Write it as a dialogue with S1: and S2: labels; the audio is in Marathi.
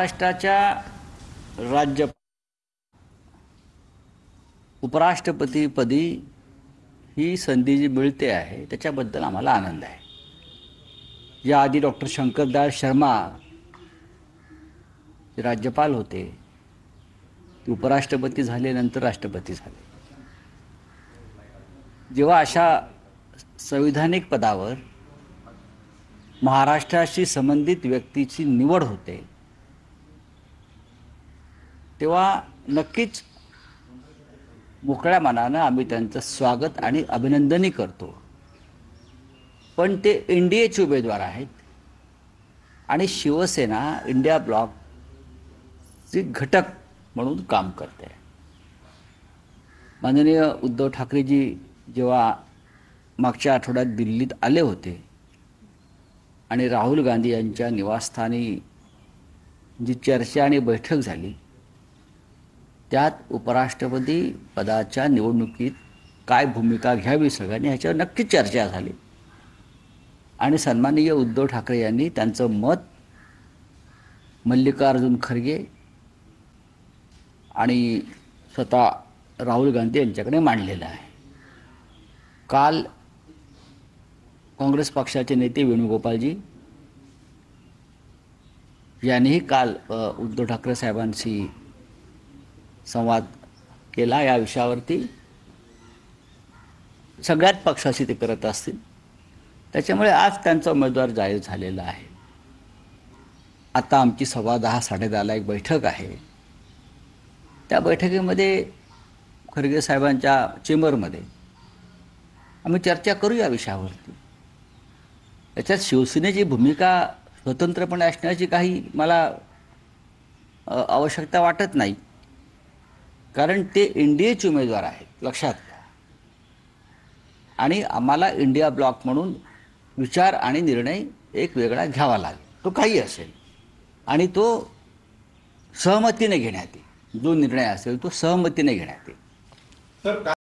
S1: महाराष्ट्राच्या राज्य उपराष्ट्रपतीपदी ही संधी जी मिळते आहे त्याच्याबद्दल आम्हाला आनंद आहे। याआधी डॉक्टर शंकरदयाळ शर्मा राज्यपाल होते, उपराष्ट्रपती झाले, नंतर राष्ट्रपती झाले। जेव्हा अशा संविधानिक पदावर महाराष्ट्राशी संबंधित व्यक्तीची निवड होते तेव्हा नक्कीच मोकळ्या मनानं आम्ही त्यांचं स्वागत आणि अभिनंदनही करतो। पण ते एनडीएचे उमेदवार आहेत आणि शिवसेना इंडिया ब्लॉकचे घटक म्हणून काम करते। माननीय उद्धव ठाकरेजी जेव्हा मागच्या आठवड्यात दिल्लीत आले होते आणि राहुल गांधी यांच्या निवासस्थानी जी चर्चा आणि बैठक झाली त्यात उपराष्ट्रपती पदाच्या निवडणुकीत काय भूमिका घ्यावी सगळ्यांनी ह्याच्यावर नक्की चर्चा झाली आणि सन्माननीय उद्धव ठाकरे यांनी त्यांचं मत मल्लिकार्जुन खरगे आणि स्वतः राहुल गांधी यांच्याकडे मांडलेलं आहे। काल काँग्रेस पक्षाचे नेते वेणुगोपालजी यांनीही काल उद्धव ठाकरे साहेबांशी संवाद केला या विषयावरती। सगळ्याच पक्षाशी ते करत असतील, त्याच्यामुळे आज त्यांचा उमेदवार जाहीर झालेला आहे। आता आमची 10:15 10:30ला एक बैठक आहे। त्या बैठकीमध्ये खरगे साहेबांच्या चेंबरमध्ये आम्ही चर्चा करू या विषयावरती। याच्यात शिवसेनेची भूमिका स्वतंत्रपणे असण्याची काही मला आवश्यकता वाटत नाही, कारण ते एनडीएचे उमेदवार आहेत, लक्षात घ्या। आणि आम्हाला इंडिया ब्लॉक म्हणून विचार आणि निर्णय एक वेगळा घ्यावा लागेल, तो काही असेल, आणि तो सहमतीने घेण्यात येईल। जो निर्णय असेल तो सहमतीने घेण्यात येईल।